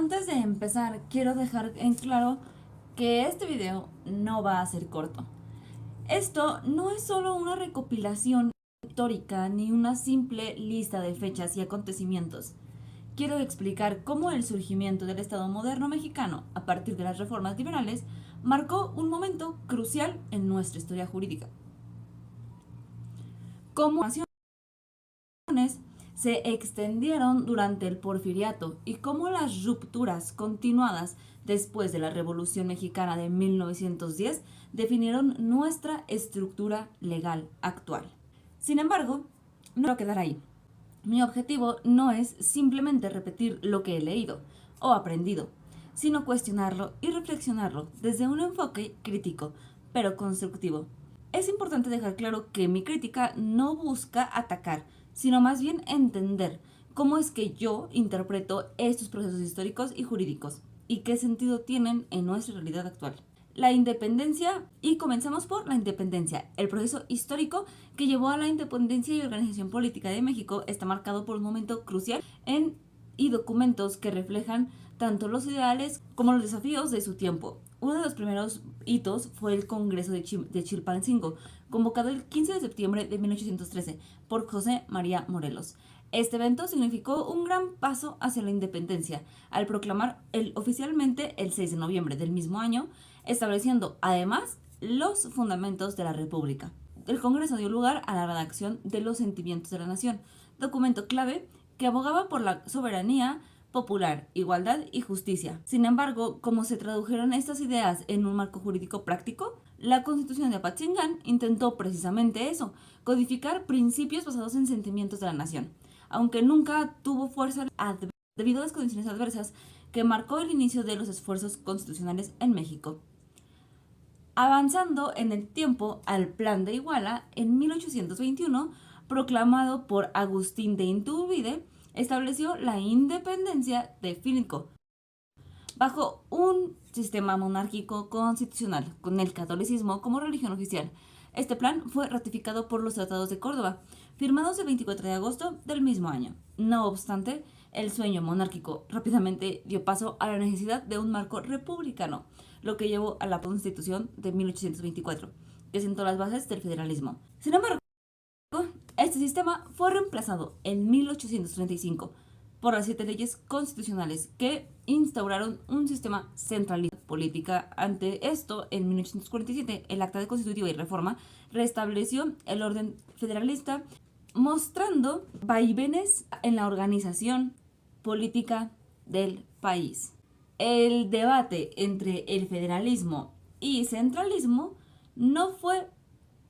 Antes de empezar, quiero dejar en claro que este video no va a ser corto. Esto no es solo una recopilación histórica ni una simple lista de fechas y acontecimientos. Quiero explicar cómo el surgimiento del Estado moderno mexicano a partir de las reformas liberales marcó un momento crucial en nuestra historia jurídica. Cómo se extendieron durante el Porfiriato y cómo las rupturas continuadas después de la Revolución Mexicana de 1910 definieron nuestra estructura legal actual. Sin embargo, no quiero quedar ahí. Mi objetivo no es simplemente repetir lo que he leído o aprendido, sino cuestionarlo y reflexionarlo desde un enfoque crítico, pero constructivo. Es importante dejar claro que mi crítica no busca atacar, sino más bien entender cómo es que yo interpreto estos procesos históricos y jurídicos y qué sentido tienen en nuestra realidad actual. La independencia, y comenzamos por la independencia. El proceso histórico que llevó a la independencia y organización política de México está marcado por un momento crucial y documentos que reflejan tanto los ideales como los desafíos de su tiempo. Uno de los primeros hitos fue el Congreso de Chilpancingo, convocado el 15 de septiembre de 1813 por José María Morelos. Este evento significó un gran paso hacia la independencia, al proclamar oficialmente el 6 de noviembre del mismo año, estableciendo además los fundamentos de la República. El Congreso dio lugar a la redacción de los Sentimientos de la Nación, documento clave que abogaba por la soberanía popular, igualdad y justicia. Sin embargo, como se tradujeron estas ideas en un marco jurídico práctico, la Constitución de Apatzingán intentó precisamente eso, codificar principios basados en sentimientos de la nación, aunque nunca tuvo fuerza debido a las condiciones adversas que marcó el inicio de los esfuerzos constitucionales en México. Avanzando en el tiempo al Plan de Iguala, en 1821, proclamado por Agustín de Iturbide, estableció la independencia de México bajo un sistema monárquico constitucional, con el catolicismo como religión oficial. Este plan fue ratificado por los Tratados de Córdoba, firmados el 24 de agosto del mismo año. No obstante, el sueño monárquico rápidamente dio paso a la necesidad de un marco republicano, lo que llevó a la Constitución de 1824, que sentó las bases del federalismo. Sin embargo, este sistema fue reemplazado en 1835 por las 7 leyes constitucionales que instauraron un sistema centralista política. Ante esto, en 1847, el Acta de Constitutiva y Reforma restableció el orden federalista, mostrando vaivenes en la organización política del país. El debate entre el federalismo y centralismo no fue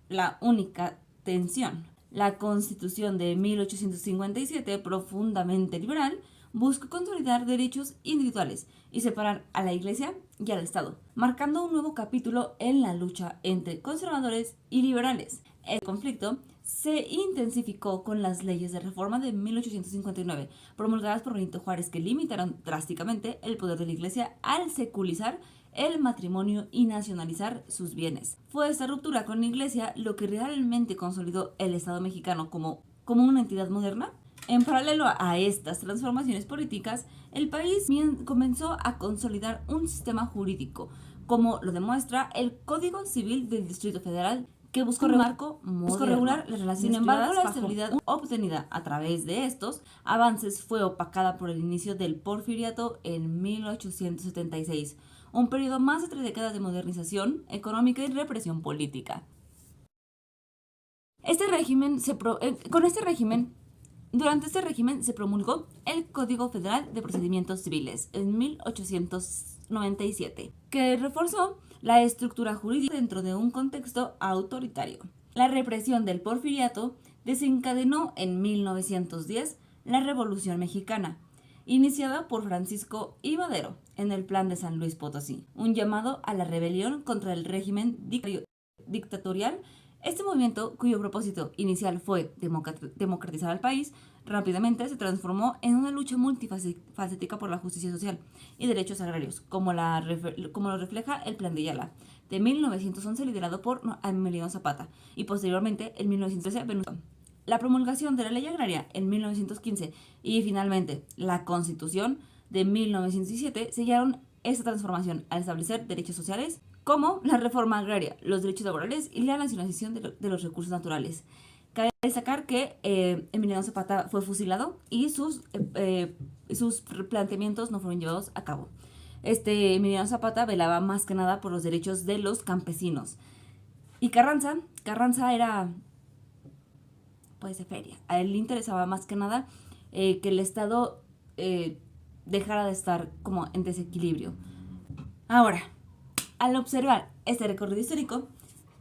la única tensión. La Constitución de 1857, profundamente liberal, buscó consolidar derechos individuales y separar a la Iglesia y al Estado, marcando un nuevo capítulo en la lucha entre conservadores y liberales. El conflicto se intensificó con las leyes de reforma de 1859, promulgadas por Benito Juárez, que limitaron drásticamente el poder de la Iglesia al seculizar el matrimonio y nacionalizar sus bienes. Fue esta ruptura con la Iglesia lo que realmente consolidó el Estado mexicano como una entidad moderna. En paralelo a estas transformaciones políticas, el país comenzó a consolidar un sistema jurídico, como lo demuestra el Código Civil del Distrito Federal, que buscó regular las relaciones. Sin embargo, la estabilidad obtenida a través de estos avances fue opacada por el inicio del Porfiriato en 1876, un periodo más de 3 décadas de modernización económica y represión política. Durante este régimen se promulgó el Código Federal de Procedimientos Civiles en 1897, que reforzó la estructura jurídica dentro de un contexto autoritario. La represión del Porfiriato desencadenó en 1910 la Revolución Mexicana, iniciada por Francisco I. Madero en el Plan de San Luis Potosí, un llamado a la rebelión contra el régimen dictatorial. Este movimiento, cuyo propósito inicial fue democratizar al país, rápidamente se transformó en una lucha multifacética por la justicia social y derechos agrarios, como lo refleja el Plan de Ayala de 1911, liderado por Emiliano Zapata, y posteriormente en 1913 Venustiano. La promulgación de la ley agraria en 1915 y finalmente la Constitución de 1917 sellaron esta transformación al establecer derechos sociales como la reforma agraria, los derechos laborales y la nacionalización de los recursos naturales. Cabe destacar que Emiliano Zapata fue fusilado y sus planteamientos no fueron llevados a cabo. Emiliano Zapata velaba más que nada por los derechos de los campesinos. Y Carranza era pues de feria. A él le interesaba más que nada que el Estado dejara de estar como en desequilibrio. Ahora, al observar este recorrido histórico,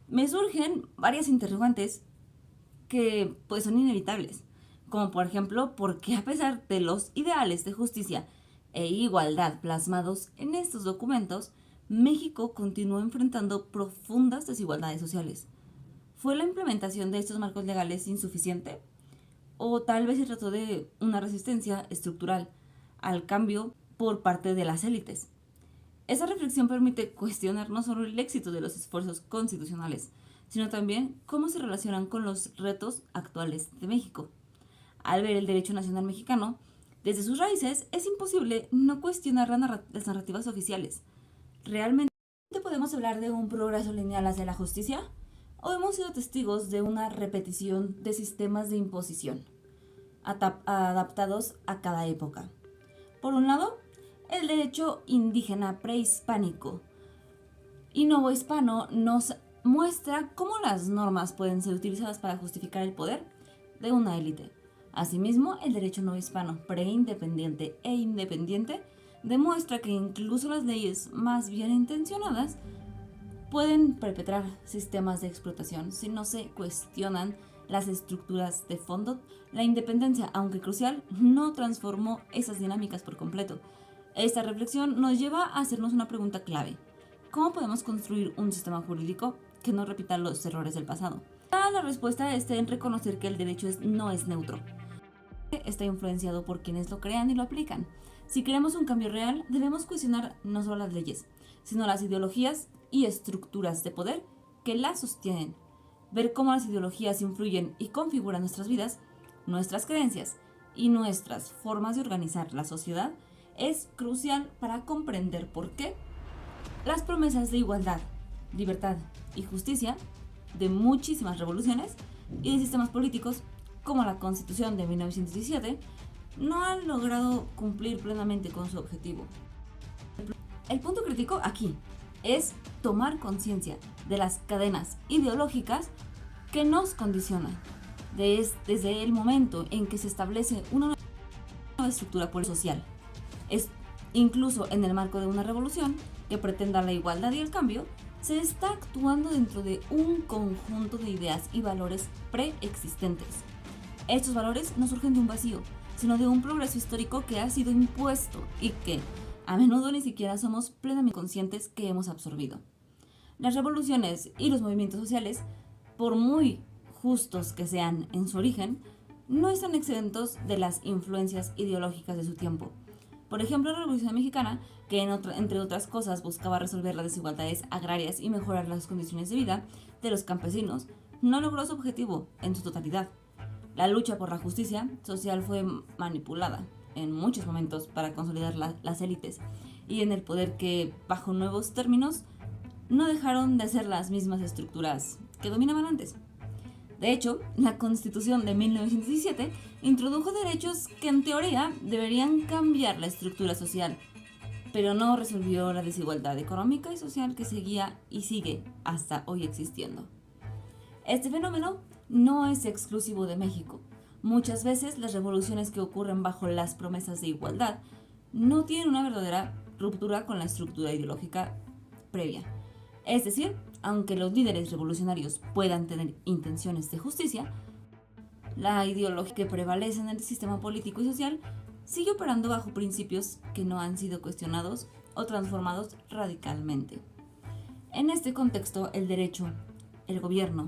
me surgen varias interrogantes que pues son inevitables, como por ejemplo, ¿por qué a pesar de los ideales de justicia e igualdad plasmados en estos documentos, México continuó enfrentando profundas desigualdades sociales? ¿Fue la implementación de estos marcos legales insuficiente? ¿O tal vez se trató de una resistencia estructural al cambio por parte de las élites? Esa reflexión permite cuestionar no solo el éxito de los esfuerzos constitucionales, sino también cómo se relacionan con los retos actuales de México. Al ver el derecho nacional mexicano, desde sus raíces es imposible no cuestionar las narrativas oficiales. ¿Realmente podemos hablar de un progreso lineal hacia la justicia? ¿O hemos sido testigos de una repetición de sistemas de imposición adaptados a cada época? Por un lado, el derecho indígena prehispánico y novohispano nos muestra cómo las normas pueden ser utilizadas para justificar el poder de una élite. Asimismo, el derecho novohispano preindependiente e independiente demuestra que incluso las leyes más bien intencionadas pueden perpetrar sistemas de explotación si no se cuestionan las estructuras de fondo. La independencia, aunque crucial, no transformó esas dinámicas por completo. Esta reflexión nos lleva a hacernos una pregunta clave. ¿Cómo podemos construir un sistema jurídico que no repita los errores del pasado? La respuesta está en reconocer que el derecho no es neutro. Está influenciado por quienes lo crean y lo aplican. Si queremos un cambio real, debemos cuestionar no solo las leyes, sino las ideologías y estructuras de poder que las sostienen. Ver cómo las ideologías influyen y configuran nuestras vidas, nuestras creencias y nuestras formas de organizar la sociedad es crucial para comprender por qué las promesas de igualdad, libertad y justicia de muchísimas revoluciones y de sistemas políticos como la Constitución de 1917 no han logrado cumplir plenamente con su objetivo. El punto crítico aquí es tomar conciencia de las cadenas ideológicas que nos condicionan desde el momento en que se establece una nueva estructura social. Es incluso en el marco de una revolución que pretenda la igualdad y el cambio, se está actuando dentro de un conjunto de ideas y valores preexistentes. Estos valores no surgen de un vacío, sino de un progreso histórico que ha sido impuesto y que a menudo ni siquiera somos plenamente conscientes que hemos absorbido. Las revoluciones y los movimientos sociales, por muy justos que sean en su origen, no están exentos de las influencias ideológicas de su tiempo. Por ejemplo, la Revolución Mexicana, que entre otras cosas buscaba resolver las desigualdades agrarias y mejorar las condiciones de vida de los campesinos, no logró su objetivo en su totalidad. La lucha por la justicia social fue manipulada en muchos momentos para consolidar las élites y en el poder que, bajo nuevos términos, no dejaron de ser las mismas estructuras que dominaban antes. De hecho, la Constitución de 1917 introdujo derechos que en teoría deberían cambiar la estructura social, pero no resolvió la desigualdad económica y social que seguía y sigue hasta hoy existiendo. Este fenómeno no es exclusivo de México. Muchas veces las revoluciones que ocurren bajo las promesas de igualdad no tienen una verdadera ruptura con la estructura ideológica previa. Es decir, aunque los líderes revolucionarios puedan tener intenciones de justicia, la ideología que prevalece en el sistema político y social sigue operando bajo principios que no han sido cuestionados o transformados radicalmente. En este contexto, el derecho, el gobierno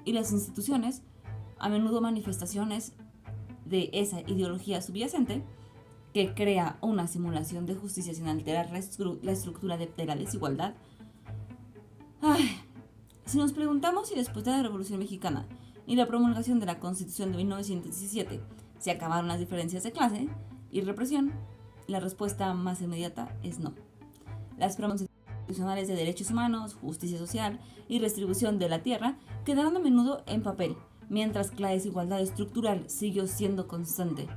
y las instituciones, a menudo manifestaciones de esa ideología subyacente que crea una simulación de justicia sin alterar la estructura de la desigualdad. Si nos preguntamos si después de la Revolución Mexicana y la promulgación de la Constitución de 1917 se acabaron las diferencias de clase y represión La respuesta más inmediata es no. Las promesas constitucionales de derechos humanos, justicia social y redistribución de la tierra quedaron a menudo en papel, mientras que la desigualdad estructural siguió siendo constante.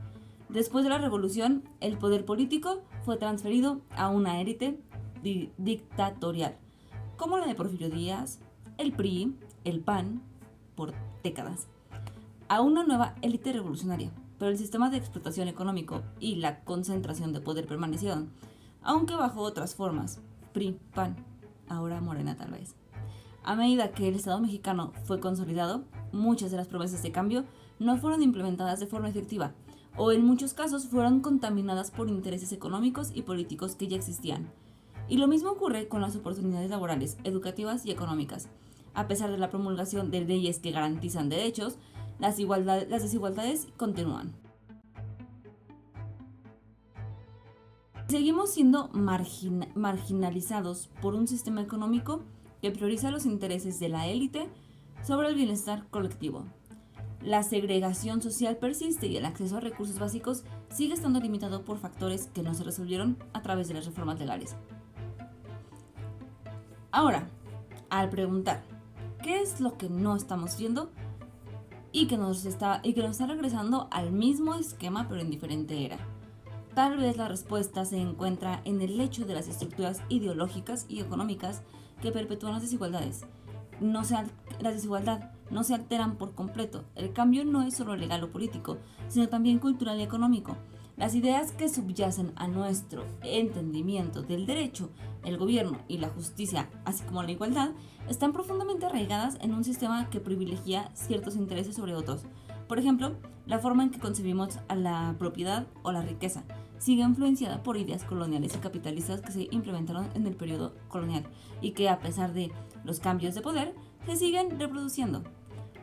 Después de la revolución, el poder político fue transferido a una élite dictatorial, como la de Porfirio Díaz, el PRI, el PAN, por décadas, a una nueva élite revolucionaria, pero el sistema de explotación económico y la concentración de poder permanecieron, aunque bajo otras formas, PRI, PAN, ahora Morena tal vez. A medida que el Estado mexicano fue consolidado, muchas de las promesas de cambio no fueron implementadas de forma efectiva, o en muchos casos fueron contaminadas por intereses económicos y políticos que ya existían. Y lo mismo ocurre con las oportunidades laborales, educativas y económicas. A pesar de la promulgación de leyes que garantizan derechos, las desigualdades continúan. Seguimos siendo marginalizados por un sistema económico que prioriza los intereses de la élite sobre el bienestar colectivo. La segregación social persiste y el acceso a recursos básicos sigue estando limitado por factores que no se resolvieron a través de las reformas legales. Ahora, al preguntar ¿qué es lo que no estamos viendo? Y que nos está regresando al mismo esquema pero en diferente era. Tal vez la respuesta se encuentra en el hecho de las estructuras ideológicas y económicas que perpetúan las desigualdades. La desigualdad no se alteran por completo. El cambio no es solo legal o político, sino también cultural y económico. Las ideas que subyacen a nuestro entendimiento del derecho, el gobierno y la justicia, así como la igualdad, están profundamente arraigadas en un sistema que privilegia ciertos intereses sobre otros. Por ejemplo, la forma en que concebimos a la propiedad o la riqueza sigue influenciada por ideas coloniales y capitalistas que se implementaron en el periodo colonial y que, a pesar de los cambios de poder, se siguen reproduciendo.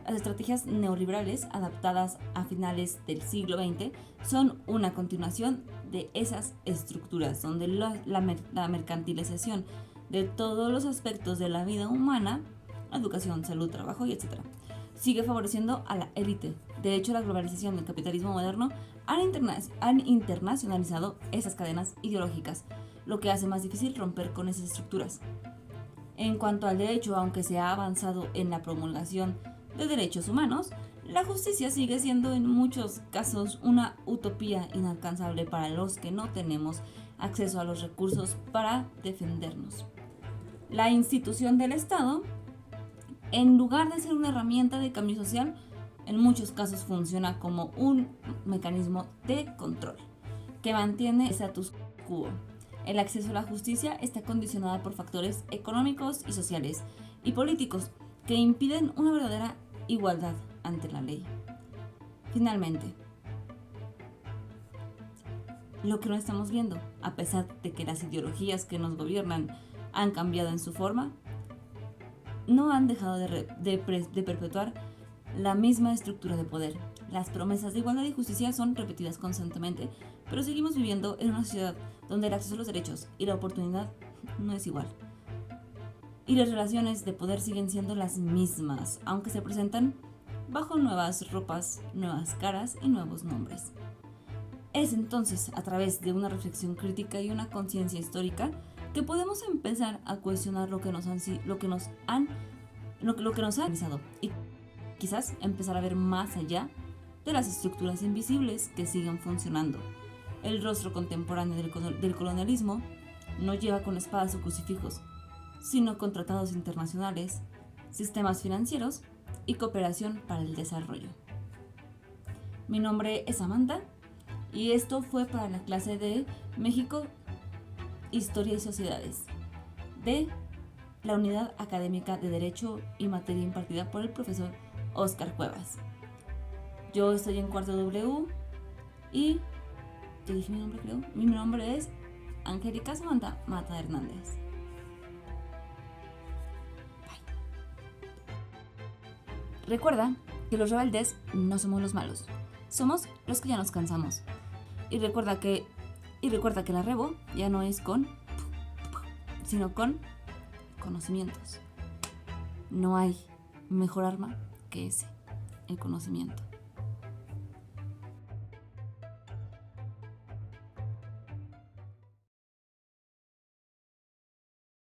Las estrategias neoliberales adaptadas a finales del siglo XX son una continuación de esas estructuras donde la mercantilización de todos los aspectos de la vida humana, educación, salud, trabajo y etc., sigue favoreciendo a la élite. De hecho, la globalización del capitalismo moderno han internacionalizado esas cadenas ideológicas, lo que hace más difícil romper con esas estructuras. En cuanto al derecho, aunque se ha avanzado en la promulgación de derechos humanos, la justicia sigue siendo en muchos casos una utopía inalcanzable para los que no tenemos acceso a los recursos para defendernos. La institución del Estado, en lugar de ser una herramienta de cambio social, en muchos casos funciona como un mecanismo de control que mantiene el status quo. El acceso a la justicia está condicionado por factores económicos y sociales y políticos que impiden una verdadera igualdad ante la ley. Finalmente, lo que no estamos viendo, a pesar de que las ideologías que nos gobiernan han cambiado en su forma, no han dejado de perpetuar la misma estructura de poder. Las promesas de igualdad y justicia son repetidas constantemente, pero seguimos viviendo en una sociedad donde el acceso a los derechos y la oportunidad no es igual. Y las relaciones de poder siguen siendo las mismas, aunque se presentan bajo nuevas ropas, nuevas caras y nuevos nombres. Es entonces a través de una reflexión crítica y una conciencia histórica que podemos empezar a cuestionar lo que nos han realizado y quizás empezar a ver más allá de las estructuras invisibles que siguen funcionando. El rostro contemporáneo del colonialismo no lleva con espadas o crucifijos, sino con tratados internacionales, sistemas financieros y cooperación para el desarrollo. Mi nombre es Amanda y esto fue para la clase de México, Historia y Sociedades de la Unidad Académica de Derecho y Materia impartida por el profesor Óscar Cuevas. Yo estoy en cuarto W y ¿te dije mi nombre, creo? Mi nombre es Angélica Samantha Mata Hernández. Bye. Recuerda que los rebeldes no somos los malos, somos los que ya nos cansamos. Y recuerda que la rebo ya no es con, sino con conocimientos. No hay mejor arma que ese, el conocimiento.